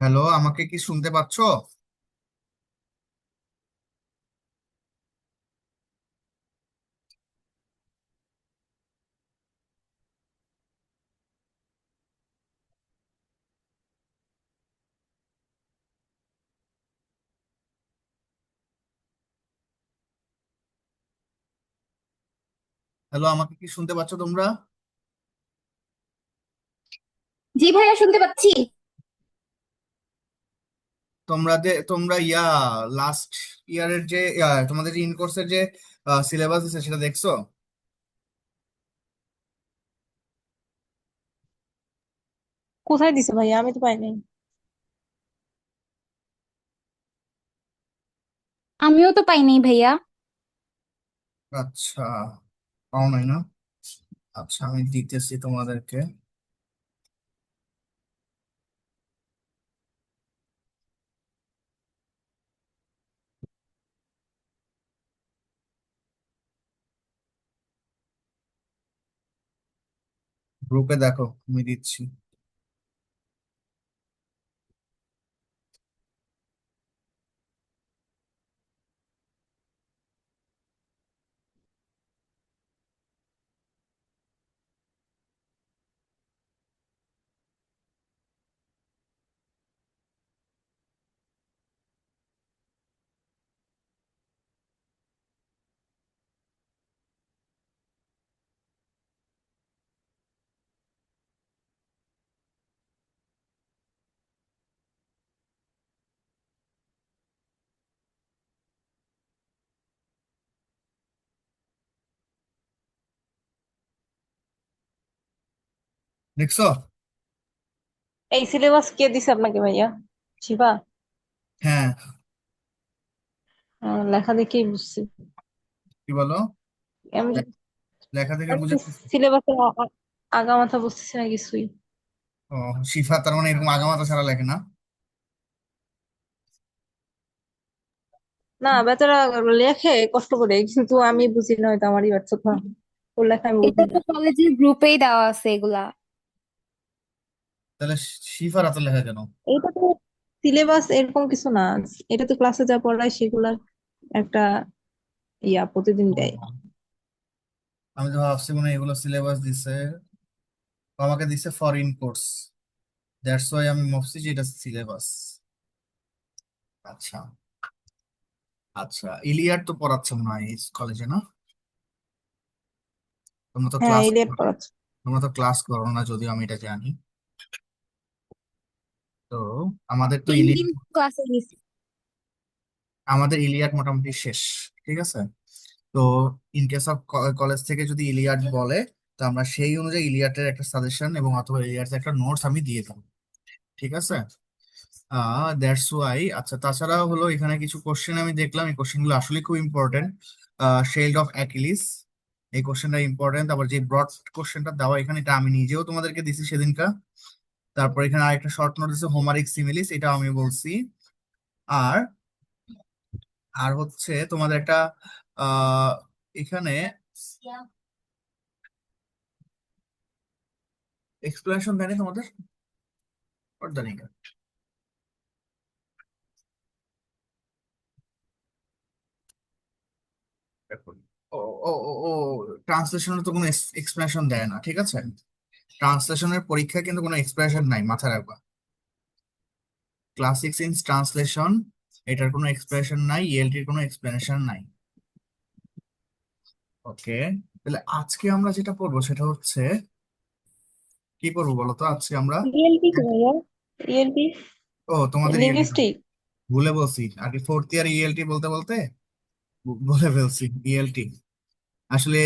Hello, আমাকে কি শুনতে পাচ্ছো? হ্যালো, আমাকে কি শুনতে পাচ্ছো তোমরা? জি ভাইয়া শুনতে পাচ্ছি। তোমরা লাস্ট ইয়ারের যে তোমাদের যে ইন কোর্সের যে সিলেবাস আছে সেটা দেখছো? কোথায় দিছে ভাইয়া? আমি তো পাইনি। আমিও তো পাইনি ভাইয়া। আচ্ছা, পাও নাই না? আচ্ছা, আমি দিতেছি তোমাদেরকে। গ্রুপে দেখো, আমি দিচ্ছি। দেখছো? এই সিলেবাস কে দিছে আপনাকে ভাইয়া? শিবা? হ্যাঁ। লেখা দেখেই বুঝছি। কি বলো? আমি লেখা থেকে বুঝে? সিলেবাসের আগা মাথা বুঝতেছি না কিছুই। ও, শিফা তার মানে এরকম আগামাথা ছাড়া লেখে না? না, বেচারা লেখে কষ্ট করে, কিন্তু আমি বুঝি না, হয়তো আমারই ব্যর্থতা। ওর লেখা আমি এটা বুঝি তো না। কলেজের গ্রুপেই দেওয়া আছে এগুলা। তাহলে শিফার এত লেখা কেন? এইটা তো সিলেবাস এরকম কিছু না। এটা তো ক্লাসে যা পড়ায় সেগুলার একটা প্রতিদিন দেয়। ও, আমি তো ভাবছি মনে হয় এগুলো সিলেবাস দিছে। তো আমাকে দিছে ফরেন কোর্স, দ্যাটস ওয়াই আমি ভাবছি যে এটা সিলেবাস। আচ্ছা। আচ্ছা, ইলিয়াড তো পড়াচ্ছে মনে হয় কলেজে, না? তোমরা তো হ্যাঁ, ক্লাস ইলিয়েট পড়াচ্ছে। তোমরা তো ক্লাস করো না, যদিও আমি এটা জানি। তো আমাদের তো 3 দিন ক্লাসে গেছি। ইলিয়াড মোটামুটি শেষ। ঠিক আছে। তো ইন কেস অফ কলেজ থেকে যদি ইলিয়াড বলে, তো আমরা সেই অনুযায়ী ইলিয়াডের একটা সাজেশন এবং অথবা ইলিয়াডের একটা নোটস আমি দিয়ে দেবো। ঠিক আছে। That's why. আচ্ছা, তাছাড়াও হলো এখানে কিছু কোশ্চেন আমি দেখলাম, এই কোশ্চেনগুলো আসলে খুব ইম্পর্টেন্ট। শেল্ড অফ অ্যাকিলিস, এই কোশ্চেনটা ইম্পর্টেন্ট। তারপর যে ব্রড কোশ্চেনটা দেওয়া এখানে, এটা আমি নিজেও তোমাদেরকে দিছি সেদিনকা। তারপর এখানে আরেকটা শর্ট নোট দিচ্ছে হোমারিক সিমিলিস, এটা আমি বলছি। আর আর হচ্ছে তোমাদের একটা আহ এখানে এক্সপ্লেনেশন দেয়নি তোমাদের? পর্দা নেই। দেখুন। ও ও ও ও ট্রান্সলেশনের তো কোনো এক্সপ্লেনেশন দেয় না, ঠিক আছে? ট্রান্সলেশনের পরীক্ষায় কিন্তু কোনো এক্সপ্রেশন নাই, মাথায় রাখবা। ক্লাসিক্স ইন ট্রান্সলেশন, এটার কোনো এক্সপ্রেশন নাই, ইএলটির কোনো এক্সপ্লেনেশন নাই। ওকে। তাহলে আজকে আমরা যেটা পড়বো সেটা হচ্ছে, কি পড়বো বলো তো আজকে আমরা? ইএলটি কি ভাইয়া? ইএলটি ও, তোমাদের ইএলটি লিঙ্গুইস্টিক। ভুলে বলছি আর কি, ফোর্থ ইয়ার ইএলটি বলতে বলতে বলে ফেলছি ইএলটি। আসলে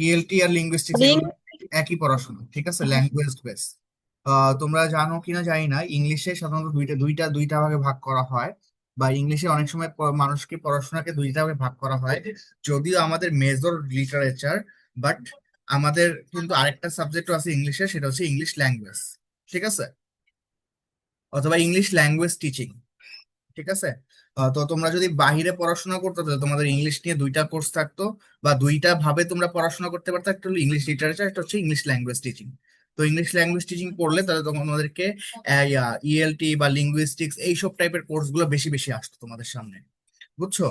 ইএলটি আর লিঙ্গুইস্টিক্স লিঙ্ক। এগুলো একই পড়াশোনা, ঠিক আছে, ল্যাঙ্গুয়েজ বেস। তোমরা জানো কিনা জানি না, ইংলিশে সাধারণত দুইটা দুইটা দুইটা ভাগে ভাগ করা হয়, বা ইংলিশে অনেক সময় মানুষকে পড়াশোনাকে দুইটা ভাগে ভাগ করা হয়। যদিও আমাদের মেজর লিটারেচার, বাট আমাদের কিন্তু আরেকটা সাবজেক্টও আছে ইংলিশে, সেটা হচ্ছে ইংলিশ ল্যাঙ্গুয়েজ। ঠিক আছে, অথবা ইংলিশ ল্যাঙ্গুয়েজ টিচিং। ঠিক আছে। তো তোমরা যদি বাহিরে পড়াশোনা করতে, তাহলে তোমাদের ইংলিশ নিয়ে দুইটা কোর্স থাকতো, বা দুইটা ভাবে তোমরা পড়াশোনা করতে পারতো, একটা হলো ইংলিশ লিটারেচার, একটা হচ্ছে ইংলিশ ল্যাঙ্গুয়েজ টিচিং। তো তো ইংলিশ ল্যাঙ্গুয়েজ টিচিং পড়লে তাহলে তখন তোমাদেরকে ইএলটি বা লিঙ্গুইস্টিক্স এইসব টাইপের কোর্সগুলো বেশি বেশি আসতো তোমাদের সামনে, বুঝছো?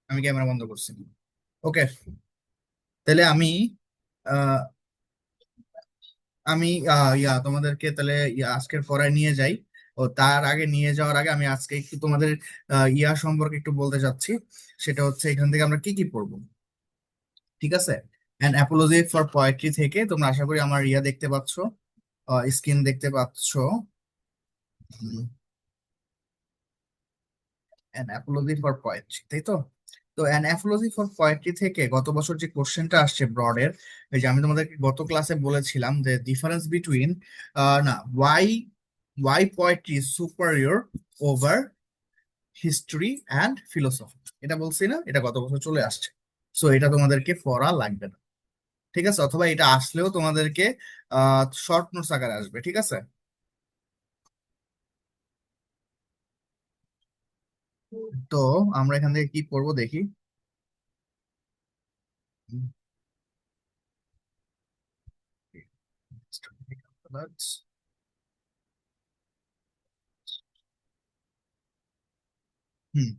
আমি ক্যামেরা বন্ধ করছি। ওকে, তাহলে আহ, আমি তোমাদেরকে তাহলে আজকের পড়ায় নিয়ে যাই। ও তার আগে নিয়ে যাওয়ার আগে আমি আজকে একটু তোমাদের সম্পর্কে একটু বলতে চাচ্ছি। সেটা হচ্ছে এখান থেকে আমরা কি কি পড়বো, ঠিক আছে? অ্যান অ্যাপোলজি ফর পোয়েট্রি থেকে তোমরা আশা করি আমার দেখতে পাচ্ছো, স্ক্রিন দেখতে পাচ্ছো। অ্যান অ্যাপোলজি ফর পোয়েট্রি, তাই তো? তো অ্যান অ্যাপোলজি ফর পোয়েট্রি থেকে গত বছর যে কোশ্চেনটা আসছে ব্রডের, এই যে আমি তোমাদেরকে গত ক্লাসে বলেছিলাম যে ডিফারেন্স বিটুইন না why why poetry superior over history and philosophy, এটা বলছি না? এটা গত বছর চলে আসছে। সো এটা তোমাদেরকে পড়া লাগবে না, ঠিক আছে? অথবা এটা আসলেও তোমাদেরকে শর্ট নোটস আকারে আসবে, ঠিক আছে? তো আমরা এখান থেকে কি পড়বো দেখি। হুম,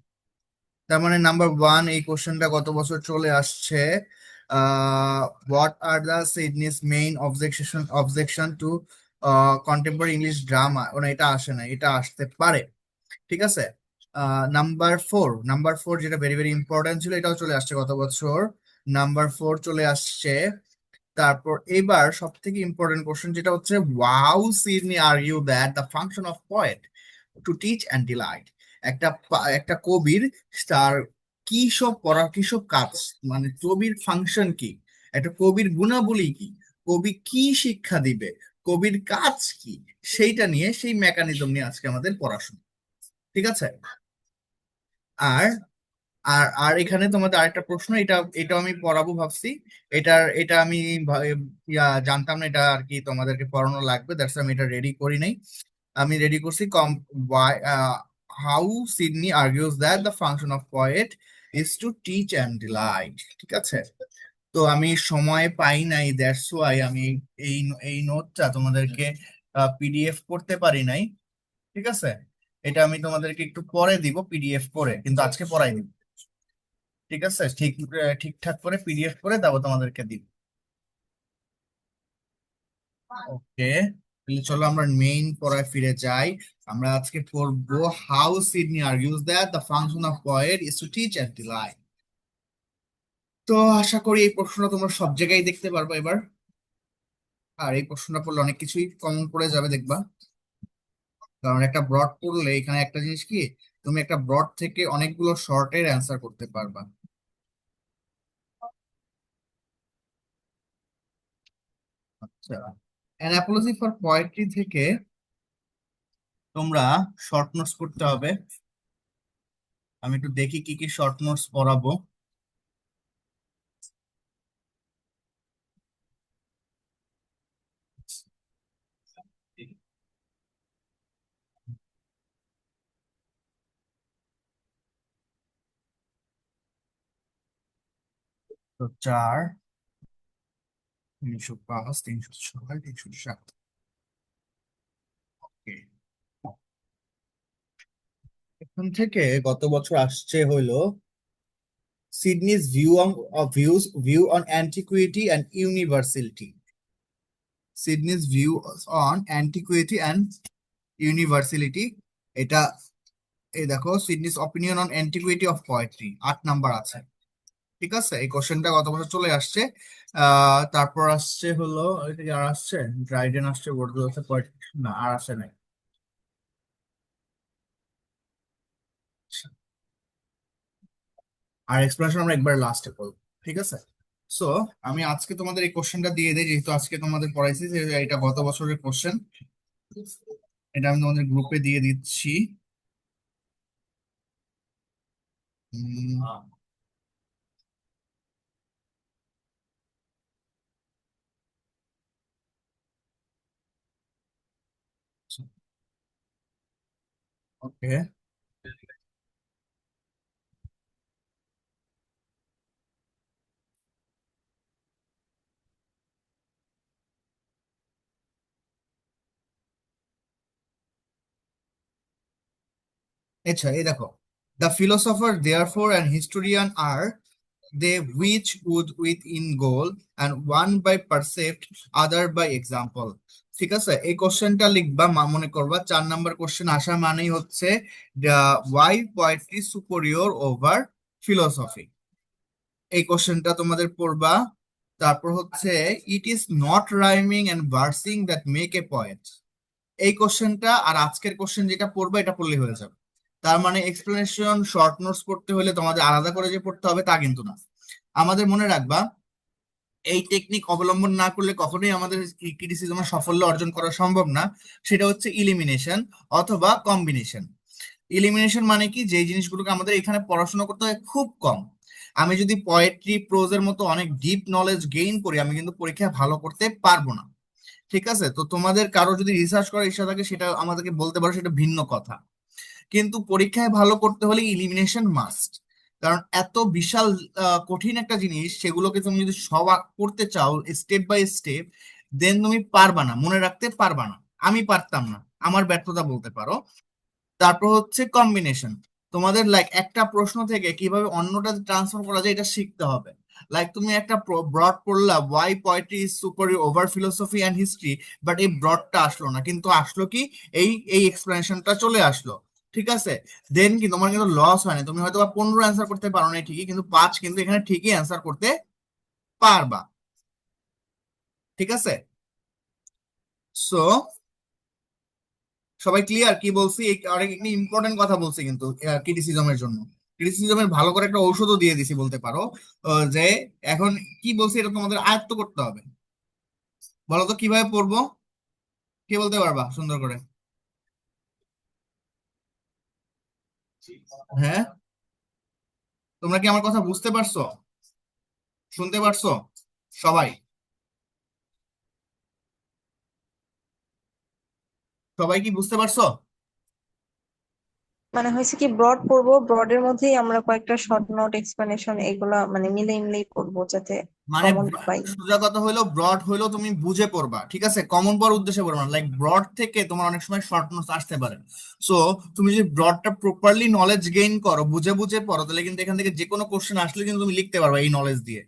তার মানে নাম্বার ওয়ান এই কোশ্চেনটা গত বছর চলে আসছে। What are the Sydney's main objection two contemporary English drama? ওনা এটা আসে না, এটা আসতে পারে, ঠিক আছে? নাম্বার ফোর যেটা ভেরি ভেরি ইম্পর্টেন্ট ছিল, এটাও চলে আসছে গত বছর। নাম্বার ফোর চলে আসছে। তারপর এবার সব থেকে ইম্পর্টেন্ট কোশ্চেন যেটা হচ্ছে, wow Sidney argue that the function of poet to teach and delight. একটা কবির তার কি সব পড়া, কি সব কাজ, মানে কবির ফাংশন কি, একটা কবির গুণাবলী কি, কবি কি শিক্ষা দিবে, কবির কাজ কি, সেইটা নিয়ে, সেই মেকানিজম নিয়ে আজকে আমাদের পড়াশোনা, ঠিক আছে? আর আর আর এখানে তোমাদের আরেকটা প্রশ্ন, এটা আমি পড়াবো ভাবছি। এটা আমি জানতাম না এটা আর কি তোমাদেরকে পড়ানো লাগবে, দ্যাটস আমি এটা রেডি করি নাই। আমি রেডি করছি how Sidney argues that the function of poet is to teach and delight, ঠিক আছে? তো আমি সময় পাই নাই, দ্যাটস ওয়াই আমি এই এই নোটটা তোমাদেরকে পিডিএফ করতে পারি নাই, ঠিক আছে? এটা আমি তোমাদেরকে একটু পরে দিব পিডিএফ করে, কিন্তু আজকে পড়াই দিব, ঠিক আছে? ঠিকঠাক করে পিডিএফ করে তারপর তোমাদেরকে দিব। ওকে, চলো আমরা মেইন পড়ায় ফিরে যাই। আমরা আজকে পড়বো how Sidney argues that the function of poet is to teach and delight. তো আশা করি এই প্রশ্নটা তোমরা সব জায়গায় দেখতে পারবে এবার। আর এই প্রশ্নটা পড়লে অনেক কিছুই কমন পড়ে যাবে দেখবা। কারণ একটা ব্রড পড়লে এখানে একটা জিনিস কি, তুমি একটা ব্রড থেকে অনেকগুলো শর্টের অ্যান্সার করতে পারবা। আচ্ছা, অ্যান অ্যাপোলজি ফর পোয়েট্রি থেকে তোমরা শর্ট নোটস করতে হবে। আমি একটু দেখি কি কি শর্ট নোটস পড়াবো। তো 4, 305, 306, 307। ওকে, এখান থেকে গত বছর আসছে হইলো Sidney's view on antiquity and universality. Sidney's view on antiquity and universality, এটা এই দেখো, Sidney's opinion on antiquity of poetry 8 number আছে, ঠিক আছে? এই কোশ্চেনটা গত বছর চলে আসছে। তারপর আসছে হলো, এটা কি আর আসছে? ড্রাইডেন আসছে, বর্ডগুলো আছে, না আর আসে নাই। আর এক্সপ্লেনেশন আমরা একবার লাস্টে করবো, ঠিক আছে? সো আমি আজকে তোমাদের এই কোশ্চেনটা দিয়ে দিই, যেহেতু আজকে তোমাদের পড়াইছি যে এটা গত বছরের কোশ্চেন। এটা আমি তোমাদের গ্রুপে দিয়ে দিচ্ছি। উম, ওকে, আচ্ছা এই দেখো, the philosopher therefore and historian আর they which would with in goal and one by perceived other by example। ঠিক আছে, এই কোশ্চেনটা লিখবা, মনে করবা 4 নাম্বার কোশ্চেন আসা মানেই হচ্ছে why poetry superior over philosophy, এই কোশ্চেনটা তোমাদের পড়বা। তারপর হচ্ছে it is not rhyming and versing that make a poet, এই কোশ্চেনটা আর আজকের কোশ্চেন যেটা পড়বা এটা পড়লেই হয়ে যাবে। তার মানে এক্সপ্লেনেশন শর্ট নোটস পড়তে হলে তোমাদের আলাদা করে যে পড়তে হবে তা কিন্তু না। আমাদের মনে রাখবা, এই টেকনিক অবলম্বন না করলে কখনোই আমাদের ক্রিটিসিজমে সাফল্য অর্জন করা সম্ভব না। সেটা হচ্ছে ইলিমিনেশন অথবা কম্বিনেশন। ইলিমিনেশন মানে কি, যে জিনিসগুলোকে আমাদের এখানে পড়াশোনা করতে হয় খুব কম, আমি যদি পোয়েট্রি প্রোজের মতো অনেক ডিপ নলেজ গেইন করি আমি কিন্তু পরীক্ষায় ভালো করতে পারবো না। ঠিক আছে, তো তোমাদের কারো যদি রিসার্চ করার ইচ্ছা থাকে সেটা আমাদেরকে বলতে পারো, সেটা ভিন্ন কথা। কিন্তু পরীক্ষায় ভালো করতে হলে ইলিমিনেশন মাস্ট, কারণ এত বিশাল কঠিন একটা জিনিস, সেগুলোকে তুমি যদি সব করতে চাও স্টেপ বাই স্টেপ, দেন তুমি পারবা না, মনে রাখতে পারবা না। আমি পারতাম না, আমার ব্যর্থতা বলতে পারো। তারপর হচ্ছে কম্বিনেশন, তোমাদের লাইক একটা প্রশ্ন থেকে কিভাবে অন্যটা ট্রান্সফার করা যায় এটা শিখতে হবে। লাইক তুমি একটা ব্রড পড়লা, why poetry is superior over philosophy and history, but এই ব্রডটা আসলো না, কিন্তু আসলো কি, এই এক্সপ্লেনেশনটা চলে আসলো। ঠিক আছে, দেন কি তোমার কিন্তু লস হয় না, তুমি হয়তো বা 15 অ্যান্সার করতে পারো না ঠিকই, কিন্তু 5 কিন্তু এখানে ঠিকই অ্যান্সার করতে পারবা। ঠিক আছে, সো সবাই ক্লিয়ার কি বলছি? অনেক একটি ইম্পর্টেন্ট কথা বলছি কিন্তু ক্রিটিসিজমের জন্য, ক্রিটিসিজমের ভালো করে একটা ঔষধও দিয়ে দিছি বলতে পারো। যে এখন কি বলছি এটা তোমাদের আয়ত্ত করতে হবে। বলো তো কিভাবে পড়বো, কে বলতে পারবা সুন্দর করে? হ্যাঁ, তোমরা কি আমার কথা বুঝতে পারছো, শুনতে পারছো সবাই? সবাই কি বুঝতে পারছো? মানে হয়েছে কি, ব্রড পড়বো, ব্রডের মধ্যেই আমরা কয়েকটা শর্ট নোট এক্সপ্লেনেশন এগুলা মানে মিলেই মিলেই পড়বো যাতে মানে কমন পাই। সোজা কথা হইলো, ব্রড হইলো তুমি বুঝে পড়বা, ঠিক আছে, কমন পড়ার উদ্দেশ্যে পড়বা না। লাইক ব্রড থেকে তোমার অনেক সময় শর্ট নোটস আসতে পারে। সো তুমি যদি ব্রডটা প্রপারলি নলেজ গেইন করো, বুঝে বুঝে পড়ো, তাহলে কিন্তু এখান থেকে যে কোনো কোশ্চেন আসলে কিন্তু তুমি লিখতে পারবা এই নলেজ দিয়ে।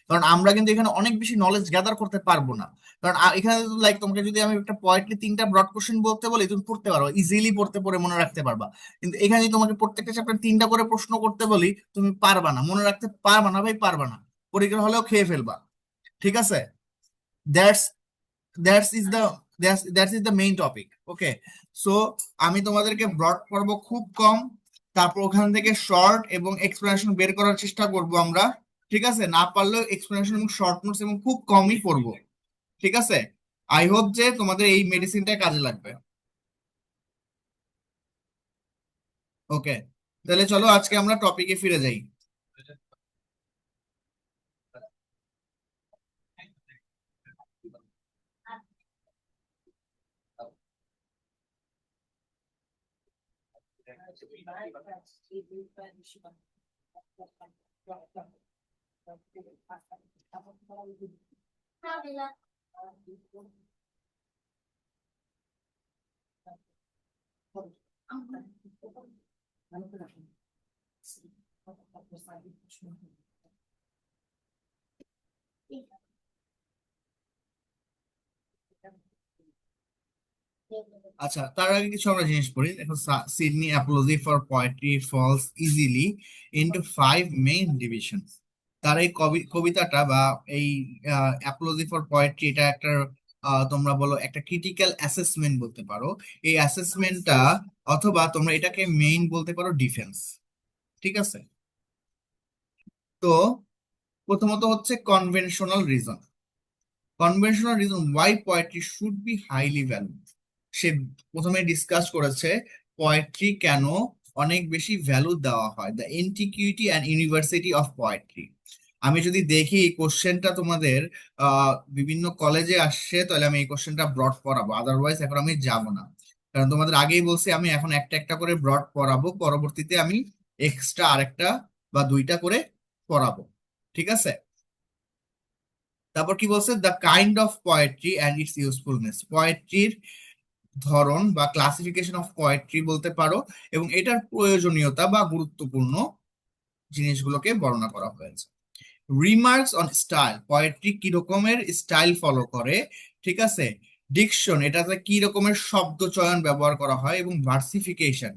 কারণ আমরা কিন্তু এখানে অনেক বেশি নলেজ গ্যাদার করতে পারবো না। কারণ এখানে লাইক তোমাকে যদি আমি একটা পয়েন্টলি 3টা ব্রড কোশ্চেন বলতে বলি, তুমি পড়তে পারবা ইজিলি, পড়তে পড়ে মনে রাখতে পারবা। কিন্তু এখানে যদি তোমাকে প্রত্যেকটা চ্যাপ্টার 3টা করে প্রশ্ন করতে বলি, তুমি পারবা না, মনে রাখতে পারবা না ভাই, পারবা না, পরীক্ষা হলেও খেয়ে ফেলবা। ঠিক আছে, that's that's is the that's is the main topic. Okay, so আমি তোমাদেরকে ব্রড পড়ব খুব কম, তারপর ওখান থেকে শর্ট এবং এক্সপ্লেনেশন বের করার চেষ্টা করব আমরা। ঠিক আছে, না পারলেও এক্সপ্লেনেশন এবং শর্ট নোটস এবং খুব কমই পড়বো। ঠিক আছে, আই হোপ যে তোমাদের এই মেডিসিনটা কাজে লাগবে। ওকে, তাহলে চলো আজকে আমরা টপিকে ফিরে যাই। আচ্ছা, তার আগে কিছু আমরা জিনিস পড়ি। দেখো, Sidney apology for poetry falls easily into 5 main division. তার এই কবিতাটা বা এই অ্যাপোলজি ফর পোয়েট্রি, এটা একটা তোমরা বলো একটা ক্রিটিক্যাল অ্যাসেসমেন্ট বলতে পারো। এই অ্যাসেসমেন্টটা অথবা তোমরা এটাকে মেইন বলতে পারো ডিফেন্স। ঠিক আছে, তো প্রথমত হচ্ছে conventional reason why poetry should be highly value. সে প্রথমে ডিসকাস করেছে পোয়েট্রি কেন অনেক বেশি ভ্যালু দেওয়া হয়, the antiquity and university of poetry. আমি যদি দেখি এই কোশ্চেনটা তোমাদের বিভিন্ন কলেজে আসছে, তাহলে আমি এই কোশ্চেনটা ব্রড করাবো, আদারওয়াইজ এখন আমি যাব না। কারণ তোমাদের আগেই বলছি আমি এখন একটা একটা করে ব্রড পড়াবো, পরবর্তীতে আমি এক্সট্রা আরেকটা বা দুইটা করে পড়াবো। ঠিক আছে? তারপর কি বলছে, the kind of poetry and its usefulness, পোয়েট্রির ধরন বা ক্লাসিফিকেশন অফ পোয়েট্রি বলতে পারো, এবং এটার প্রয়োজনীয়তা বা গুরুত্বপূর্ণ জিনিসগুলোকে বর্ণনা করা হয়েছে। রিমার্কস অন স্টাইল, পোয়েট্রি কি রকমের স্টাইল ফলো করে। ঠিক আছে? ডিকশন, এটাতে কি রকমের শব্দ চয়ন ব্যবহার করা হয়, এবং ভার্সিফিকেশন,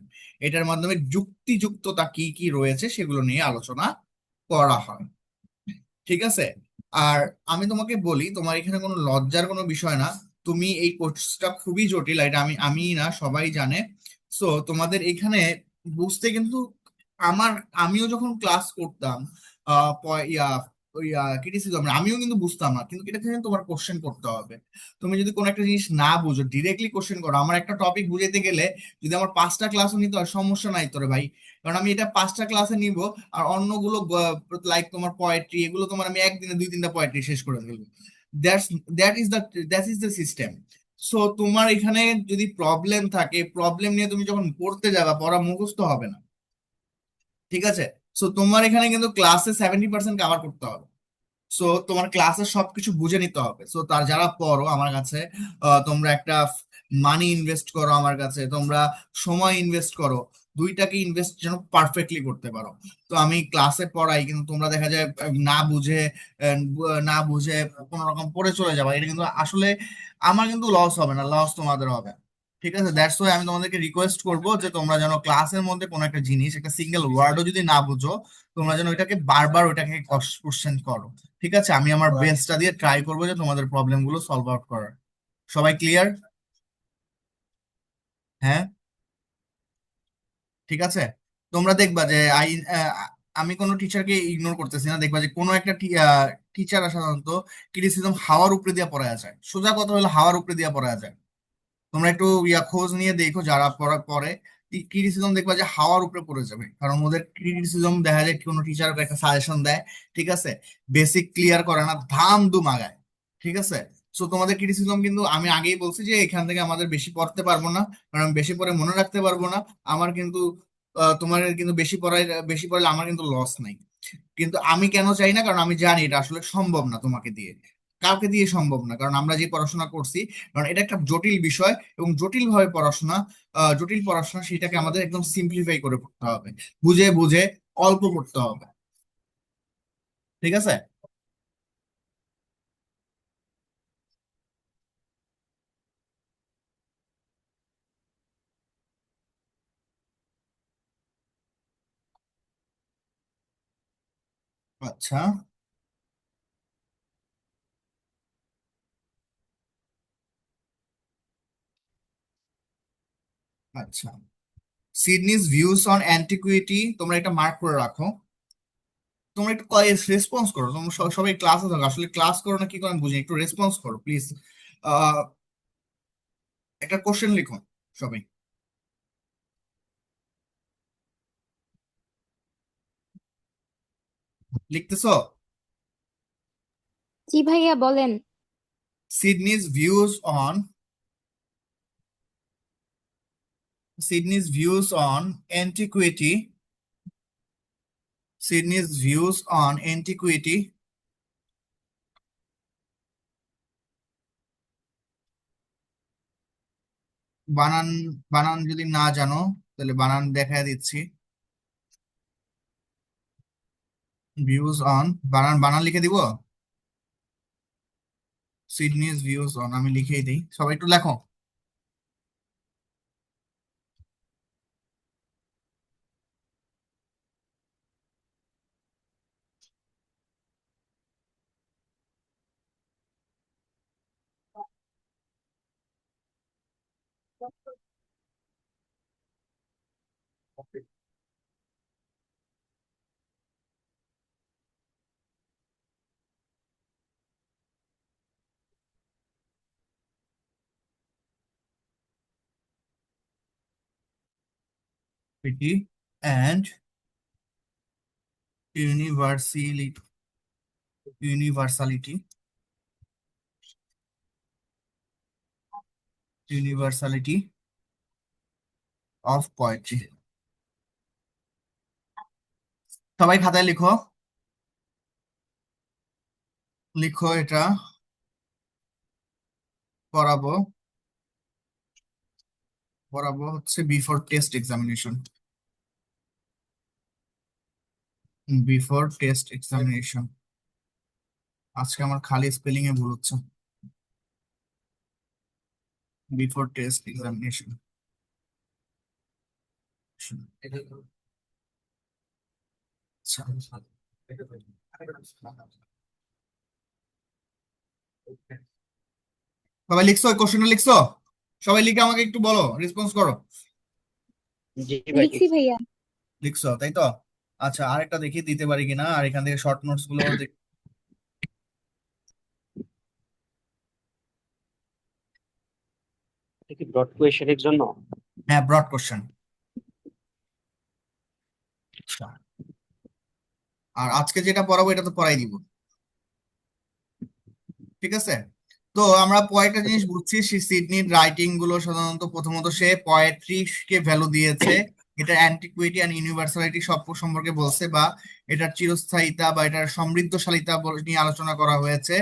এটার মাধ্যমে যুক্তিযুক্ততা কি কি রয়েছে সেগুলো নিয়ে আলোচনা করা হয়। ঠিক আছে? আর আমি তোমাকে বলি, তোমার এখানে কোনো লজ্জার কোনো বিষয় না। তুমি এই কোর্সটা খুবই জটিল, এটা আমি না, সবাই জানে। সো তোমাদের এখানে বুঝতে কিন্তু আমার, আমিও যখন ক্লাস করতাম আহ প- ইয়া ক্রিটিসিজম, আমিও কিন্তু বুঝতাম না, কিন্তু এটা কিন্তু তোমার কোশ্চেন করতে হবে। তুমি যদি কোনো একটা জিনিস না বুঝো, ডিরেক্টলি কোশ্চেন করো। আমার একটা টপিক বুঝাইতে গেলে যদি আমার 5টা ক্লাসও নিতে হয়, সমস্যা নাই তোরে ভাই, কারণ আমি এটা 5টা ক্লাসে নিব। আর অন্যগুলো লাইক তোমার পোয়েট্রি, এগুলো তোমার আমি একদিনে 2-3টা পোয়েট্রি শেষ করে ফেলবো। That's that is the that is the system. So তোমার এখানে যদি প্রবলেম থাকে, প্রবলেম নিয়ে তুমি যখন পড়তে যাবা, পড়া মুখস্থ হবে না। ঠিক আছে? সো তোমার এখানে কিন্তু ক্লাসে 70% কাভার করতে হবে। সো তোমার ক্লাসে সবকিছু বুঝে নিতে হবে। সো তার যারা পড়ো আমার কাছে, তোমরা একটা মানি ইনভেস্ট করো আমার কাছে, তোমরা সময় ইনভেস্ট করো, দুইটাকে ইনভেস্ট যেন পারফেক্টলি করতে পারো। তো আমি ক্লাসে পড়াই, কিন্তু তোমরা দেখা যায় না বুঝে কোনো রকম পড়ে চলে যাবে, এটা কিন্তু আসলে আমার কিন্তু লস হবে না, লস তোমাদের হবে। ঠিক আছে? দ্যাটস ওয়াই আমি তোমাদেরকে রিকোয়েস্ট করবো যে তোমরা যেন ক্লাসের মধ্যে কোনো একটা জিনিস, একটা সিঙ্গেল ওয়ার্ডও যদি না বুঝো, তোমরা যেন ওইটাকে বারবার ওইটাকে কোশ্চেন করো। ঠিক আছে? আমি আমার বেস্টটা দিয়ে ট্রাই করবো যে তোমাদের প্রবলেম গুলো সলভ আউট করার। সবাই ক্লিয়ার? হ্যাঁ, ঠিক আছে। তোমরা দেখবা যে আমি কোনো টিচারকে ইগনোর করতেছি না। দেখবা যে কোনো একটা টিচার সাধারণত ক্রিটিসিজম হাওয়ার উপরে দিয়ে পড়ায় যায়, সোজা কথা হলো হাওয়ার উপরে দিয়ে পড়ায় যায়। তোমরা একটু খোঁজ নিয়ে দেখো, যারা পড়া পড়ে ক্রিটিসিজম, দেখবা যে হাওয়ার উপরে পড়ে যাবে, কারণ ওদের ক্রিটিসিজম দেখা যায় কোনো টিচার একটা সাজেশন দেয়, ঠিক আছে, বেসিক ক্লিয়ার করে না, ধাম ধুম আগায়। ঠিক আছে? সো তোমাদের ক্রিটিসিজম কিন্তু আমি আগেই বলছি যে এখান থেকে আমাদের বেশি পড়তে পারবো না, কারণ আমি বেশি পড়ে মনে রাখতে পারবো না। আমার কিন্তু তোমার কিন্তু বেশি পড়লে আমার কিন্তু লস নাই। কিন্তু আমি কেন চাই না, কারণ আমি জানি এটা আসলে সম্ভব না তোমাকে দিয়ে, কাউকে দিয়ে সম্ভব না, কারণ আমরা যে পড়াশোনা করছি, কারণ এটা একটা জটিল বিষয়, এবং জটিল ভাবে পড়াশোনা, জটিল পড়াশোনা সেটাকে আমাদের একদম সিম্পলিফাই করে পড়তে হবে, বুঝে বুঝে অল্প পড়তে হবে। ঠিক আছে? আচ্ছা, আচ্ছা। সিডনিজ ভিউজ অন অ্যান্টিকুইটি, তোমরা এটা মার্ক করে রাখো। তোমরা একটু রেসপন্স করো, তোমরা সবাই ক্লাসে থাকো, আসলে ক্লাস করো না কি করে আমি বুঝি, একটু রেসপন্স করো প্লিজ। আহ একটা কোশ্চেন লিখো সবাই। লিখতেছো? জি ভাইয়া বলেন। Sydney's views on Sydney's views on antiquity. Sydney's views on antiquity. বানান, বানান যদি না জানো তাহলে বানান দেখায় দিচ্ছি। ভিউজ অন, বানান বানান লিখে দিব। সিডনিজ ভিউজ অন আমি লিখেই দিই, সবাই একটু লেখো। Equity and universality, universality, universality. Of poetry. সবাই খাতায় লিখো, লিখো এটা পড়াবো, পড়াবো হচ্ছে before test examination, before test examination. আজকে আমার খালি স্পেলিং এ ভুল হচ্ছে, বিফোর টেস্ট এক্সামিনেশন। সবাই লিখছো, ওই কোশ্চেনটা লিখছো? সবাই লিখে আমাকে একটু বলো, রেসপন্স করো। জি ভাই লিখছি ভাইয়া। লিখছো তাই তো? আচ্ছা, আরেকটা দেখি দিতে পারি কিনা, আর এখান থেকে শর্ট নোটস গুলো এটা কি ব্রড কোয়েশ্চেনের জন্য? হ্যাঁ, ব্রড কোশ্চেন। আর আজকে যেটা পড়াবো এটা তো পড়াই দিব, ঠিক আছে? তো আমরা কয়েকটা জিনিস বুঝছি, সিডনির রাইটিং গুলো সাধারণত প্রথমত সে পোয়েট্রি কে ভ্যালু দিয়েছে, এটা অ্যান্টিকুইটি অ্যান্ড ইউনিভার্সালিটি সব সম্পর্কে বলছে, বা এটার চিরস্থায়িতা বা এটার সমৃদ্ধশালিতা নিয়ে আলোচনা করা হয়েছে।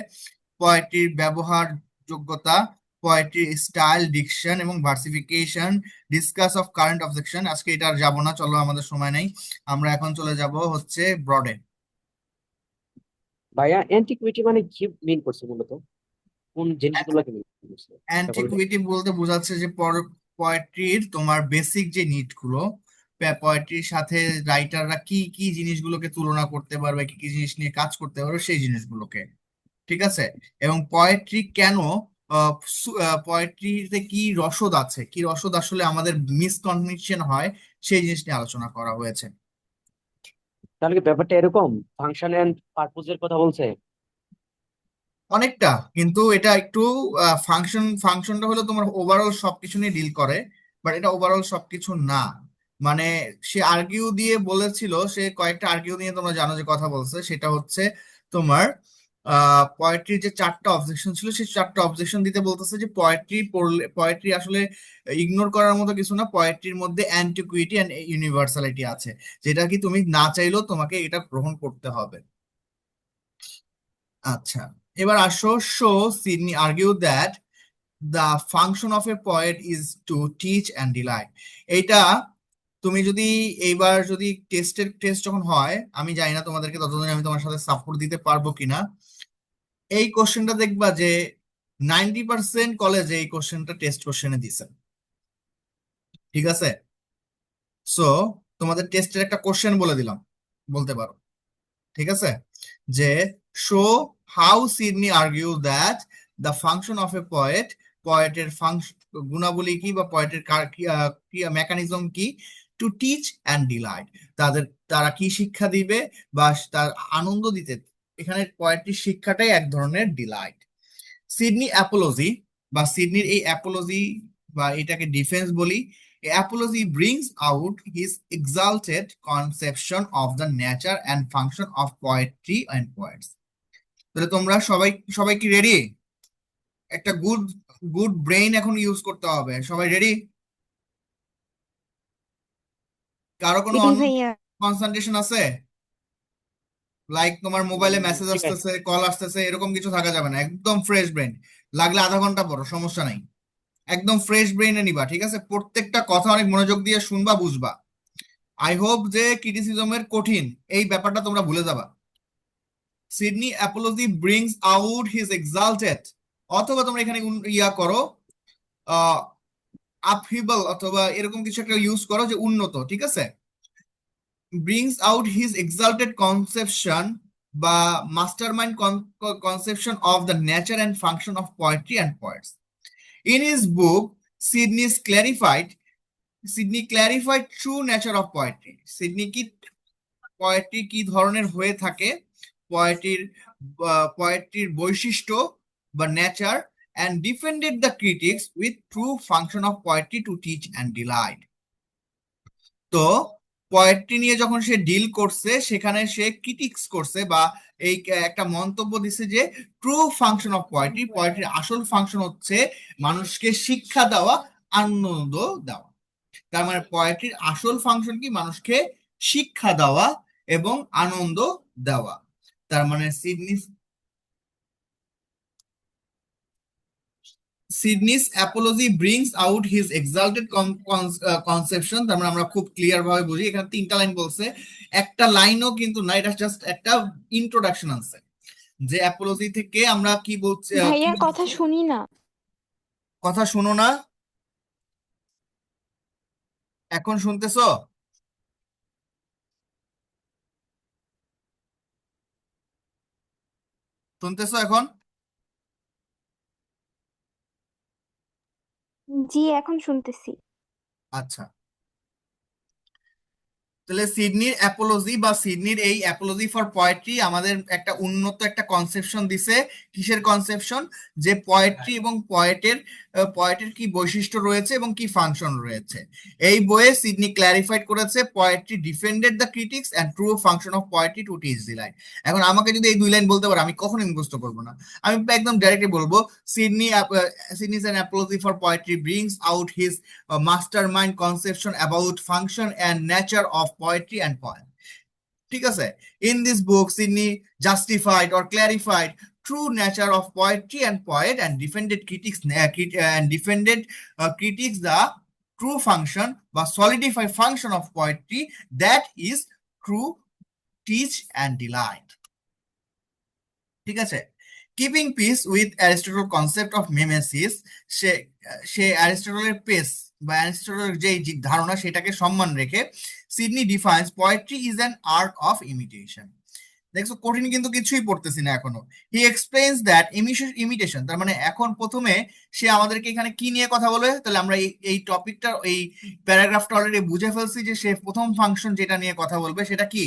পোয়েট্রির ব্যবহার যোগ্যতা, পোয়েট্রি স্টাইল, ডিকশন এবং ভার্সিফিকেশন, ডিসকাস অফ কারেন্ট অবজেকশন। আজকে এটা আর যাবো না, চলো আমাদের সময় নেই, আমরা এখন চলে যাব হচ্ছে ব্রডে। ভাইয়া অ্যান্টিকুইটি মানে কি মিন করছে মূলত? কোন জিনিসগুলোকে মিন করছে এটা বলবেন? অ্যান্টিকুইটি বলতে বোঝাচ্ছে যে পোয়েট্রির তোমার বেসিক যে নিড গুলো, পোয়েট্রির সাথে রাইটাররা কি কি জিনিসগুলোকে তুলনা করতে পারবে, কি কি জিনিস নিয়ে কাজ করতে পারবে, সেই জিনিসগুলোকে, ঠিক আছে? এবং পোয়েট্রি কেন, পোয়েট্রিতে কি রসদ আছে, কি রসদ আসলে আমাদের মিসকনসেপশন হয়, সেই জিনিস নিয়ে আলোচনা করা হয়েছে। তাহলে কি ব্যাপারটা এরকম ফাংশন এন্ড পারপোজের কথা বলছে? অনেকটা, কিন্তু এটা একটু ফাংশনটা হলো তোমার ওভারঅল সবকিছু নিয়ে ডিল করে, বাট এটা ওভারঅল সবকিছু না। মানে সে আর্গিউ দিয়ে বলেছিল, সে কয়েকটা আর্গিউ নিয়ে তোমরা জানো যে কথা বলছে, সেটা হচ্ছে তোমার পোয়েট্রির যে চারটা অবজেকশন ছিল, সেই চারটা অবজেকশন দিতে বলতেছে যে পোয়েট্রি পড়লে, পোয়েট্রি আসলে ইগনোর করার মতো কিছু না, পোয়েট্রির মধ্যে অ্যান্টিকুইটি অ্যান্ড ইউনিভার্সালিটি আছে, যেটা কি তুমি না চাইলেও তোমাকে এটা গ্রহণ করতে হবে। আচ্ছা, এবার আসো, so Sidney argue that the function of a poet is to teach and delight. এইটা তুমি যদি এইবার যদি টেস্ট যখন হয়, আমি জানি না তোমাদেরকে ততদিন আমি তোমার সাথে সাপোর্ট দিতে পারবো কিনা, এই কোশ্চেনটা দেখবা যে 90% কলেজে এই কোশ্চেনটা টেস্ট কোশ্চেনে দিছে, ঠিক আছে? সো তোমাদের টেস্টের একটা কোশ্চেন বলে দিলাম, বলতে পারো, ঠিক আছে? যে show how Sidney argue that the function of a poet, পোয়েটের ফাংশন গুণাবলী কি বা পোয়েটের মেকানিজম কি, টু টিচ অ্যান্ড ডিলাইট, তাদের তারা কি শিক্ষা দিবে বা তার আনন্দ দিতে, এখানে পোয়েট্রি শিক্ষাটাই এক ধরনের ডিলাইট। সিডনি অ্যাপোলজি বা সিডনির এই অ্যাপোলজি বা এটাকে ডিফেন্স বলি, apology brings out his exalted conception of the nature and function of poetry and poets. তাহলে তোমরা সবাই, সবাই কি রেডি? একটা গুড গুড ব্রেইন এখন ইউজ করতে হবে, সবাই রেডি? কারো কোনো রেডি অন্য ভাইয়া। কনসেন্ট্রেশন আছে? লাইক তোমার মোবাইলে মেসেজ জি ভাই। আসতেছে, কল আসতেছে, এরকম কিছু থাকা যাবে না, একদম ফ্রেশ ব্রেন, লাগলে আধা ঘন্টা পড়ো, সমস্যা নাই, একদম ফ্রেশ ব্রেইনে নিবা, ঠিক আছে? প্রত্যেকটা কথা অনেক মনোযোগ দিয়ে শুনবা, বুঝবা। আই হোপ যে ক্রিটিসিজমের কঠিন এই ব্যাপারটা তোমরা ভুলে যাবা। Sydney Apology brings out his exalted, অথবা তোমরা এখানে ইয়া করো, আপহিবল অথবা এরকম কিছু একটা ইউজ করো, যে উন্নত, ঠিক আছে? Brings out his exalted conception বা master mind conception of the nature and function of poetry and poets. In his book Sidney's clarified, Sidney clarified true nature of poetry, Sidney কি পোয়েট্রি কি ধরনের হয়ে থাকে, পোয়েট্রির পোয়েট্রির বৈশিষ্ট্য বা nature, and defended the critics with true function of poetry to teach and delight. তো পোয়েট্রি নিয়ে যখন সে ডিল করছে, সেখানে সে ক্রিটিক্স করছে বা এই একটা মন্তব্য দিছে যে ট্রু ফাংশন অফ পোয়েট্রি, পোয়েট্রির আসল ফাংশন হচ্ছে মানুষকে শিক্ষা দেওয়া, আনন্দ দেওয়া। তার মানে পোয়েট্রির আসল ফাংশন কি? মানুষকে শিক্ষা দেওয়া এবং আনন্দ দেওয়া। তার মানে Sidney's apology brings out his exalted conception। তার মানে আমরা খুব ক্লিয়ার ভাবে বুঝি, এখানে 3টা লাইন বলছে, একটা লাইনও কিন্তু না, এটা জাস্ট একটা ইন্ট্রোডাকশন আছে যে অ্যাপোলজি থেকে আমরা কি বলছি, ভাইয়া কথা শুনি না। কথা শোনো না? এখন শুনতেছো? শুনতেছো এখন? জি, এখন শুনতেছি। আচ্ছা, তাহলে সিডনির অ্যাপোলজি বা সিডনির এই অ্যাপোলজি ফর পোয়েট্রি আমাদের একটা উন্নত একটা কনসেপশন দিছে। কিসের কনসেপশন? যে পোয়েট্রি এবং পয়েটের কি বৈশিষ্ট্য রয়েছে এবং কি ফাংশন রয়েছে। এই বইয়ে সিডনি ক্ল্যারিফাইড করেছে poetry defended the critics and true function of poetry to teach the line. এখন আমাকে যদি এই 2 লাইন বলতে পারো, আমি কখনোই মুখস্থ করবো না, আমি একদম ডাইরেক্টলি বলবো Sidney's an apology for poetry brings out his mastermind conception about function and nature of poetry and poem। ঠিক আছে? In this book, Sidney justified or clarified true nature of poetry and poet and critics the true function বা solidify function of poetry, that is true teach and delight। ঠিক আছে? Keeping peace with Aristotle concept of mimesis, সে সে অ্যারিস্টটলের pace বা অ্যারিস্টটলের যে ধারণা সেটাকে সম্মান রেখে Sidney defines poetry is an art of imitation. দেখছো, কঠিন কিন্তু কিছুই পড়তেছি না এখনো। হি এক্সপ্লেইনস দ্যাট ইমিটেশন, তার মানে এখন প্রথমে সে আমাদেরকে এখানে কি নিয়ে কথা বলবে, তাহলে আমরা এই টপিকটা, এই প্যারাগ্রাফটা অলরেডি বুঝে ফেলছি যে সে প্রথম ফাংশন যেটা নিয়ে কথা বলবে সেটা কি?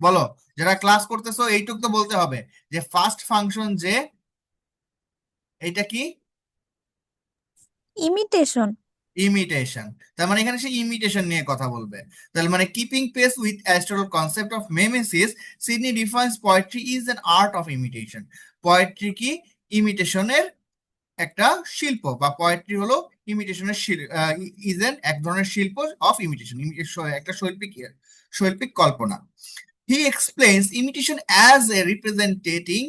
বলো, যারা ক্লাস করতেছো এইটুক তো বলতে হবে যে ফার্স্ট ফাংশন যে এইটা কি? ইমিটেশন। ইমিটেশন। তার মানে এখানে সে ইমিটেশন নিয়ে কথা বলবে। তাহলে মানে keeping pace with Aristotle concept of mimesis, Sidney defines poetry is an art of imitation. Poetry কি? ইমিটেশনের একটা শিল্প, বা পোয়েট্রি হলো ইমিটেশনের এক ধরনের শিল্প অফ ইমিটেশন, একটা শৈল্পিক কল্পনা। He explains imitation as a representing,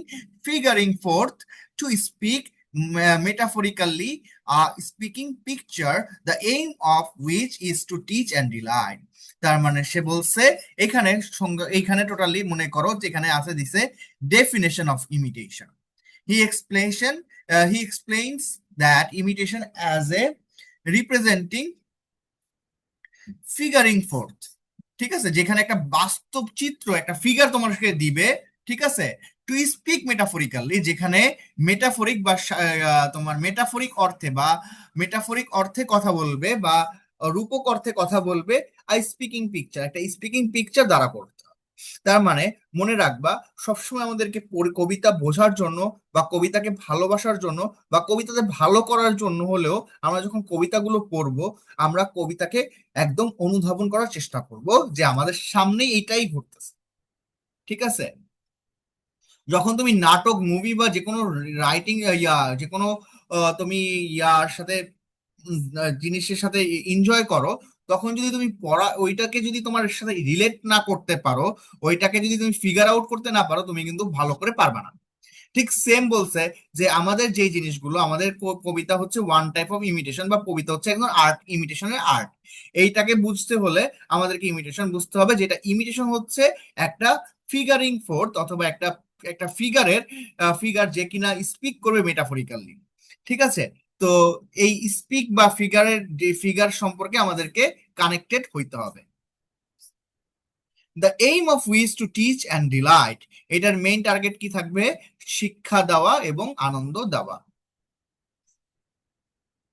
figuring forth, to speak metaphorically, a speaking picture, the aim of which is to teach and delight। তার মানে সে বলছে এখানে টোটালি মনে করো যেখানে আছে দিছে definition of imitation. He explains that imitation as a representing, figuring forth, ঠিক আছে, যেখানে একটা বাস্তব চিত্র, একটা ফিগার তোমাকে দিবে, ঠিক আছে, টু স্পিক মেটাফরিক্যালি, যেখানে মেটাফরিক বা তোমার মেটাফরিক অর্থে কথা বলবে বা রূপক অর্থে কথা বলবে, স্পিকিং পিকচার, একটা স্পিকিং পিকচার দ্বারা করতে হবে। তার মানে মনে রাখবা, সবসময় আমাদেরকে কবিতা বোঝার জন্য বা কবিতাকে ভালোবাসার জন্য বা কবিতাতে ভালো করার জন্য হলেও আমরা যখন কবিতাগুলো পড়বো, আমরা কবিতাকে একদম অনুধাবন করার চেষ্টা করব যে আমাদের সামনে এইটাই ঘটতেছে। ঠিক আছে? যখন তুমি নাটক, মুভি বা যে কোনো রাইটিং যে কোনো তুমি ইয়ার সাথে জিনিসের সাথে এনজয় করো, তখন যদি তুমি ওইটাকে যদি তোমার সাথে রিলেট না করতে পারো, ওইটাকে যদি তুমি ফিগার আউট করতে না পারো, তুমি কিন্তু ভালো করে পারবা না। ঠিক সেম বলছে যে আমাদের যে জিনিসগুলো, আমাদের কবিতা হচ্ছে ওয়ান টাইপ অফ ইমিটেশন, বা কবিতা হচ্ছে একদম আর্ট, ইমিটেশনের আর্ট। এইটাকে বুঝতে হলে আমাদেরকে ইমিটেশন বুঝতে হবে, যেটা ইমিটেশন হচ্ছে একটা ফিগারিং ফোর্থ, অথবা একটা ফিগার যে কিনা স্পিক করবে মেটাফরিক্যালি। ঠিক আছে? তো এই স্পিক বা ফিগার সম্পর্কে আমাদেরকে কানেক্টেড হইতে হবে। The aim of which to teach and delight, এটার মেইন টার্গেট কি থাকবে? শিক্ষা দেওয়া এবং আনন্দ দেওয়া।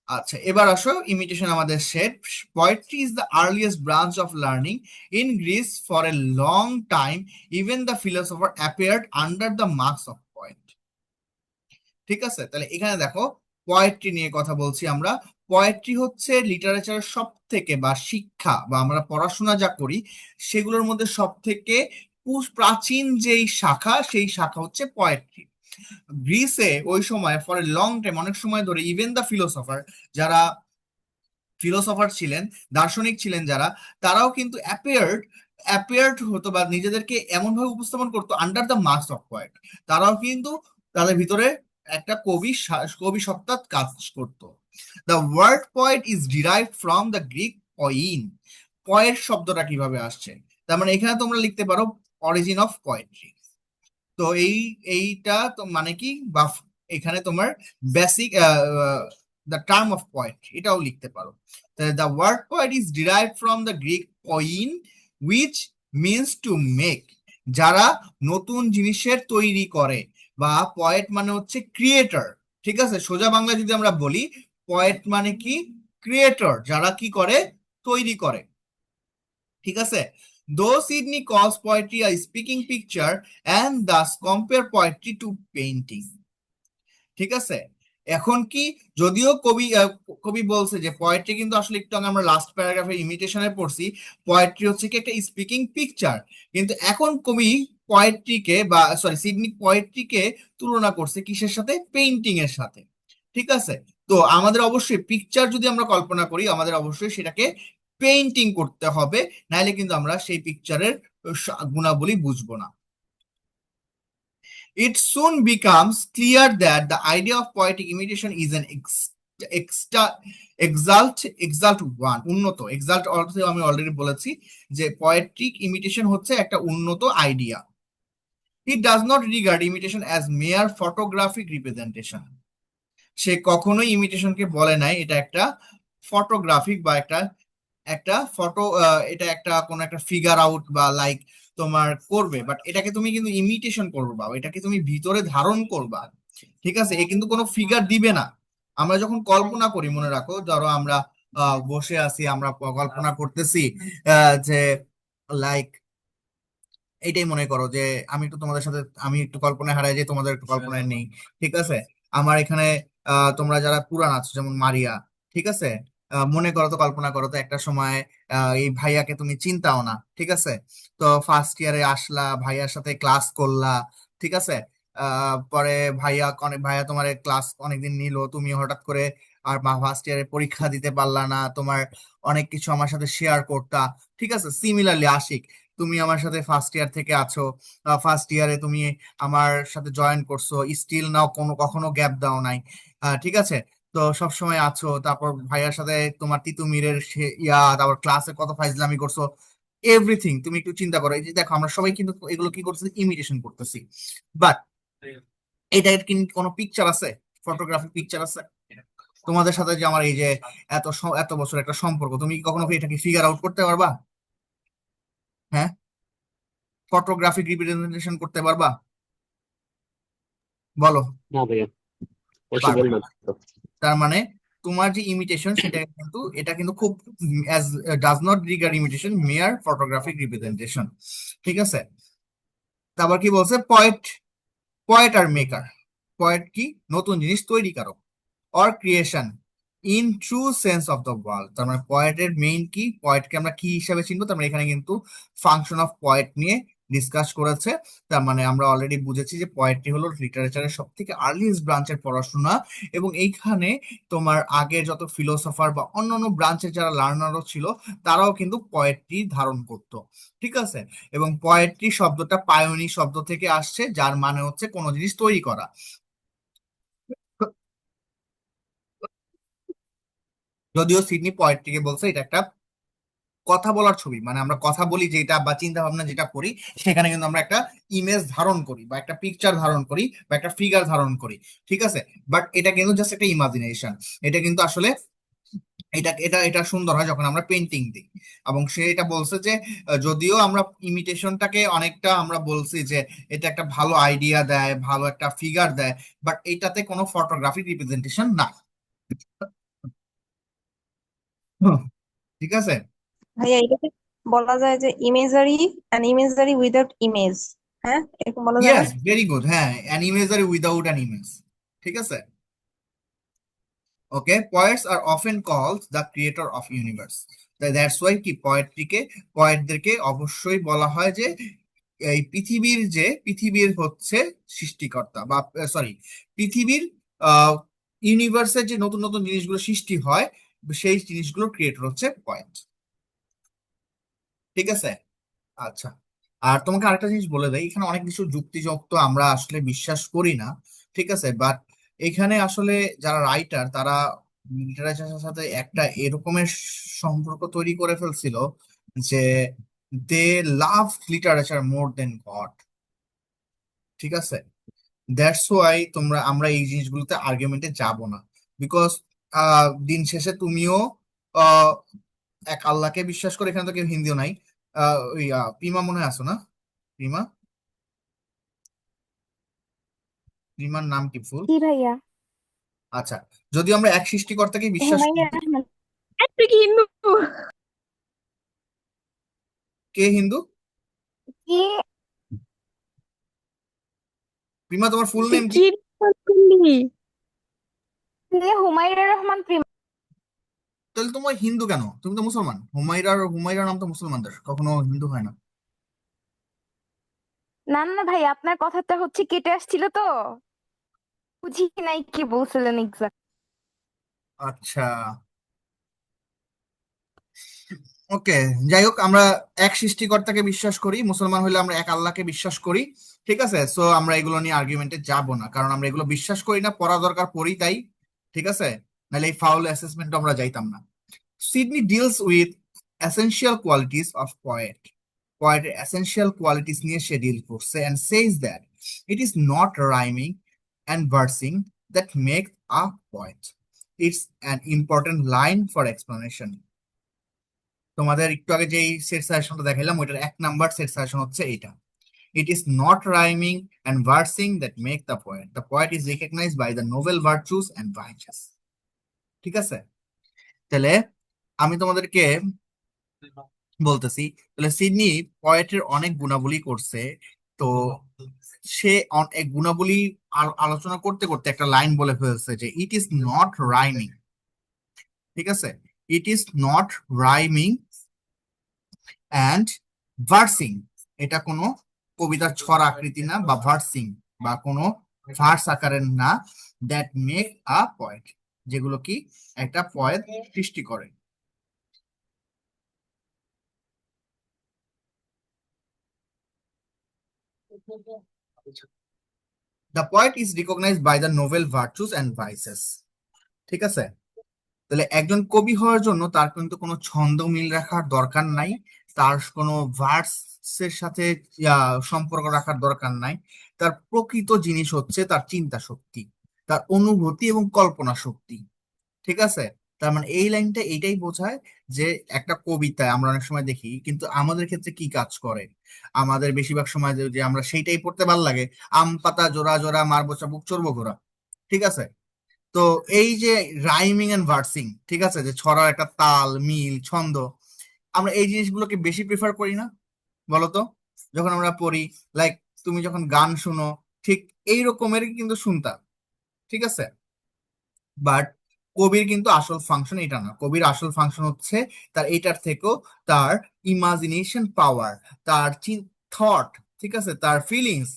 আচ্ছা, এবার আসো ইমিটেশন আমাদের set. Poetry is the earliest branch of learning in Greece. For a long time even the philosopher appeared under the marks of point. ঠিক আছে? তাহলে এখানে দেখো, পোয়েট্রি নিয়ে কথা বলছি আমরা। পোয়েট্রি হচ্ছে লিটারেচারের সব থেকে, বা শিক্ষা বা আমরা পড়াশোনা যা করি সেগুলোর মধ্যে সব থেকে প্রাচীন যেই শাখা, সেই শাখা হচ্ছে পোয়েট্রি। গ্রিসে ওই সময় ফর এ লং টাইম, অনেক সময় ধরে, ইভেন দ্য ফিলোসফার, যারা ফিলোসফার ছিলেন, দার্শনিক ছিলেন যারা, তারাও কিন্তু অ্যাপিয়ার্ড হতো বা নিজেদেরকে এমন ভাবে উপস্থাপন করতো under the mask of poet. তারাও কিন্তু তাদের ভিতরে একটা কবি সত্তা কাজ করতো। The word poet is derived from the Greek poiein. Poet শব্দটা কিভাবে আসছে, তার মানে এখানে তোমরা লিখতে পারো অরিজিন অফ পোয়েট্রি। তো এইটা তো মানে কি, বা এখানে তোমার basic the term of poetry এটাও লিখতে পারো। The word poet is derived from the Greek poiein which means to make. যারা নতুন জিনিসের তৈরি করে, বা পয়েট মানে হচ্ছে ক্রিয়েটর। ঠিক আছে, সোজা বাংলা যদি আমরা বলি, পয়েট মানে কি ক্রিয়েটর, যারা কি করে, তৈরি করে। ঠিক আছে, though Sidney calls poetry a speaking picture and thus compare poetry to painting. ঠিক আছে, এখন কি, যদিও কবি বলছে যে পোয়েট্রি কিন্তু আসলে, একটু আগে আমরা লাস্ট প্যারাগ্রাফে ইমিটেশনে পড়ছি, পোয়েট্রি হচ্ছে কি একটা স্পিকিং পিকচার, কিন্তু এখন কবি পোয়েট্রিকে বা সিডনি পোয়েট্রিকে তুলনা করছে কিসের সাথে, পেইন্টিং এর সাথে। ঠিক আছে, তো আমাদের অবশ্যই পিকচার যদি আমরা কল্পনা করি, আমাদের অবশ্যই সেটাকে পেইন্টিং করতে হবে, নাহলে কিন্তু আমরা সেই পিকচারের গুণাবলী বুঝবো না। It soon becomes clear that the idea of poetic imitation is an exalt one, উন্নত। exalt অর্থ আমি অলরেডি বলেছি যে poetic imitation হচ্ছে একটা উন্নত idea. It does not regard imitation as mere photographic representation. সে কখনোই ইমিটেশনকে বলে নাই এটা একটা ফটোগ্রাফিক বা একটা একটা ফটো, এটা একটা কোন একটা ফিগার আউট বা লাইক তোমার করবে, বাট এটাকে তুমি কিন্তু ইমিটেশন করবা, এটাকে তুমি ভিতরে ধারণ করবা। ঠিক আছে, এ কিন্তু কোনো ফিগার দিবে না। আমরা যখন কল্পনা করি, মনে রাখো, ধরো আমরা বসে আছি, আমরা কল্পনা করতেছি যে লাইক, এইটাই মনে করো যে আমি একটু তোমাদের সাথে, আমি একটু কল্পনায় হারাই যে তোমাদের একটু কল্পনায় নেই। ঠিক আছে, আমার এখানে তোমরা যারা পুরান আছো, যেমন মারিয়া, ঠিক আছে, মনে করো তো, কল্পনা করো তো একটা সময় এই ভাইয়াকে তুমি চিন্তাও না। ঠিক আছে, তো ফার্স্ট ইয়ারে আসলা, ভাইয়ার সাথে ক্লাস করলা। ঠিক আছে, পরে ভাইয়া তোমার ক্লাস অনেকদিন নিল, তুমি হঠাৎ করে আর ফার্স্ট ইয়ারে পরীক্ষা দিতে পারলা না, তোমার অনেক কিছু আমার সাথে শেয়ার করতা। ঠিক আছে, সিমিলারলি আশিক, তুমি আমার সাথে ফার্স্ট ইয়ার থেকে আছো, ফার্স্ট ইয়ারে তুমি আমার সাথে জয়েন করছো, স্টিল নাও কখনো গ্যাপ দাও নাই। ঠিক আছে, তো সব সময় আছো, তারপর ভাইয়ার সাথে তোমার তিতুমিরের তারপর ক্লাসে কত ফাইজলামি করছো, এভরিথিং তুমি একটু চিন্তা করো। এই যে দেখো, আমরা সবাই কিন্তু এগুলো কি করতেছি, ইমিটেশন করতেছি, বাট এটার কি কোনো পিকচার আছে, ফটোগ্রাফিক পিকচার আছে? তোমাদের সাথে যে আমার এই যে এত বছর একটা সম্পর্ক, তুমি কি কখনো এটাকে ফিগার আউট করতে পারবা? হ্যাঁ, ফটোগ্রাফিক রিপ্রেজেন্টেশন করতে পারবা? বলো। না ভাইয়া, পারবে পসিবল না না। তো। তার মানে তোমার যে ইমিটেশন, এটা কিন্তু খুব as does not regard imitation, mere photographic representation. ঠিক আছে, তারপর কি বলছে, পয়েট আর মেকার। পয়েট কি, নতুন জিনিস তৈরিকারক, or creation in true sense of the world. তার মানে পয়েটের মেইন কি, পয়েটকে আমরা কি হিসাবে চিনবো, তার মানে এখানে কিন্তু ফাংশন অফ পয়েট নিয়ে ডিসকাস করেছে। তার মানে আমরা অলরেডি বুঝেছি যে পোয়েট্রি হলো লিটারেচারের সব থেকে আর্লিয়েস্ট ব্রাঞ্চের পড়াশোনা, এবং এইখানে তোমার আগের যত ফিলোসফার বা অন্যান্য ব্রাঞ্চের যারা লার্নারও ছিল, তারাও কিন্তু পোয়েট্রি ধারণ করত। ঠিক আছে, এবং পোয়েট্রি শব্দটা পায়োনি শব্দ থেকে আসছে, যার মানে হচ্ছে কোনো জিনিস তৈরি করা। যদিও সিডনি পোয়েট্রিকে বলছে এটা একটা কথা বলার ছবি, মানে আমরা কথা বলি যেটা বা চিন্তা ভাবনা যেটা করি, সেখানে কিন্তু আমরা একটা ইমেজ ধারণ করি বা একটা পিকচার ধারণ করি বা একটা ফিগার ধারণ করি। ঠিক আছে, বাট এটা কিন্তু জাস্ট একটা ইমাজিনেশন। এটা কিন্তু আসলে এটা এটা এটা সুন্দর হয় যখন আমরা পেন্টিং দিই। এবং সে এটা বলছে যে যদিও আমরা ইমিটেশনটাকে অনেকটা আমরা বলছি যে এটা একটা ভালো আইডিয়া দেয়, ভালো একটা ফিগার দেয়, বাট এটাতে কোনো ফটোগ্রাফিক রিপ্রেজেন্টেশন না। হুম, ঠিক আছে। ভাইয়া এটাকে বলা যায় যে ইমেজারি উইদাউট ইমেজ। হ্যাঁ, এরকম বলা যায় না? Yes, very good. হ্যাঁ, অ্যান ইমেজ আর উইদাউট অ্যান ইমেজ। ঠিক আছে, okay. Poets are often called the creator of universe. That's why কি পোয়েটদেরকে অবশ্যই বলা হয় যে এই পৃথিবীর হচ্ছে সৃষ্টিকর্তা, বা পৃথিবীর ইউনিভার্সের যে নতুন নতুন জিনিসগুলো সৃষ্টি হয়, সেই জিনিসগুলো ক্রিয়েটর হচ্ছে পয়েন্ট। ঠিক আছে? আচ্ছা, আর তোমাকে আরেকটা জিনিস বলে দেয়, এখানে অনেক কিছু যুক্তিযুক্ত আমরা আসলে বিশ্বাস করি না, ঠিক আছে, বাট এখানে আসলে যারা রাইটার তারা লিটারেচারের সাথে একটা এরকমের সম্পর্ক তৈরি করে ফেলছিল যে দে লাভ লিটারেচার মোর দেন গড। ঠিক আছে, দ্যাটস ওয়াই আমরা এই জিনিসগুলোতে আর্গুমেন্টে যাব না, বিকজ দিন শেষে তুমিও আহ, এক আল্লাহকে বিশ্বাস করে, এখানে তো কেউ হিন্দুও নাই। ওই প্রিমা মনে হয় আছো না? প্রিমা, প্রিমার নাম কি ফুল? কি ভাইয়া? আচ্ছা, যদি আমরা এক সৃষ্টিকর্তাকে বিশ্বাস হুমায়ুন করি, আহমেদ। তুই কি হিন্দু? কে হিন্দু? কি? প্রিমা, তোমার ফুল তুই নেম কি? কি response করলি? কে হুমায়ুন রহমান প্রেম? তাহলে তোমার হিন্দু কেন? তুমি তো মুসলমান। হুমায়রার নাম তো মুসলমানদের, কখনো হিন্দু হয় না। না না ভাই, আপনার কথাটা হচ্ছে কেটে আসছিল তো, বুঝি নাই কি বলছিলেন এক্সাক্ট। আচ্ছা, ওকে, যাই হোক, আমরা এক সৃষ্টিকর্তাকে বিশ্বাস করি, মুসলমান হলে আমরা এক আল্লাহকে বিশ্বাস করি। ঠিক আছে, সো আমরা এগুলো নিয়ে আর্গুমেন্টে যাব না, কারণ আমরা এগুলো বিশ্বাস করি না, পড়া দরকার পড়ি তাই। ঠিক আছে, নাহলে এই ফাউল অ্যাসেসমেন্ট আমরা যাইতাম না। Sydney deals with essential qualities of poet. Poeটের essential qualities নিয়ে সে ডিল করছে and says that it is not rhyming and versing that make a poet. It's an important line for explanation. তোমাদের একটু আগে যেই set সাজেশনটা দেখাইলাম ওইটার 1 নাম্বার সেট সাজেশন হচ্ছে এটা। It is not rhyming and versing that make the poet. The poet is recognized by the noble virtues and vices. ঠিক আছে, তাহলে আমি তোমাদেরকে বলতেছি, তাহলে সিডনি পয়েটের অনেক গুণাবলী করছে। তো সে অনেক গুণাবলী আলোচনা করতে করতে একটা লাইন বলে ফেলছে যে ইট ইজ নট রাইমিং। ঠিক আছে, it is not rhyming and versing, এটা কোনো কবিতার ছড়া আকৃতি না, বা ভার্সিং বা কোনো ভার্স আকারের না, দ্যাট মেক আ পয়েট, যেগুলো কি একটা পয়েট সৃষ্টি করে। The poet is recognized by the noble virtues and vices. ঠিক আছে, তাহলে একজন কবি হওয়ার জন্য তার কিন্তু কোনো ছন্দ মিল রাখার দরকার নাই, তার কোনো ভার্সের সাথে সম্পর্ক রাখার দরকার নাই। তার প্রকৃত জিনিস হচ্ছে তার চিন্তা শক্তি, তার অনুভূতি এবং কল্পনা শক্তি। ঠিক আছে, তার মানে এই লাইনটা এইটাই বোঝায় যে একটা কবিতায় আমরা অনেক সময় দেখি, কিন্তু আমাদের ক্ষেত্রে কি কাজ করে, আমাদের বেশিরভাগ সময় যে আমরা সেইটাই পড়তে ভালো লাগে, আম পাতা জোড়া জোড়া মারবো চাবুক চড়বো ঘোড়া। ঠিক আছে, তো এই যে রাইমিং এন্ড ভার্সিং, ঠিক আছে, যে ছড়ার একটা তাল মিল ছন্দ, আমরা এই জিনিসগুলোকে বেশি প্রিফার করি না বলতো যখন আমরা পড়ি? লাইক তুমি যখন গান শুনো, ঠিক এই রকমের কিন্তু শুনতা। ঠিক আছে, বাট কবির কিন্তু আসল ফাংশন এটা না, কবির আসল ফাংশন হচ্ছে তার এটার থেকেও তার ইমাজিনেশন পাওয়ার, তার থট, ঠিক আছে, তার ফিলিংস,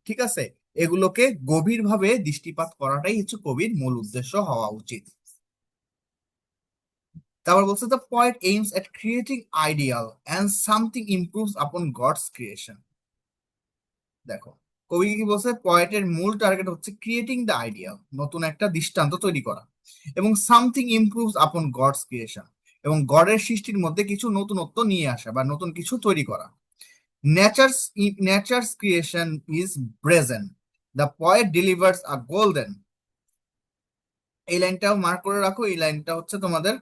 ঠিক আছে, এগুলোকে গভীরভাবে দৃষ্টিপাত করাটাই হচ্ছে কবির মূল উদ্দেশ্য হওয়া উচিত। তারপর বলছে the poet aims at creating ideal and something improves upon God's creation. দেখো কবি কি বলছে, পয়েটের মূল টার্গেট হচ্ছে ক্রিয়েটিং দ্য আইডিয়াল, নতুন একটা দৃষ্টান্ত তৈরি করা, এবং something improves upon God's creation, এবং গডের সৃষ্টির মধ্যে কিছু নতুনত্ব নিয়ে আসা বা নতুন কিছু তৈরি করা। Nature's creation is brazen, the poet delivers a golden. এই লাইনটাও মার্ক করে রাখো, এই লাইনটা হচ্ছে তোমাদের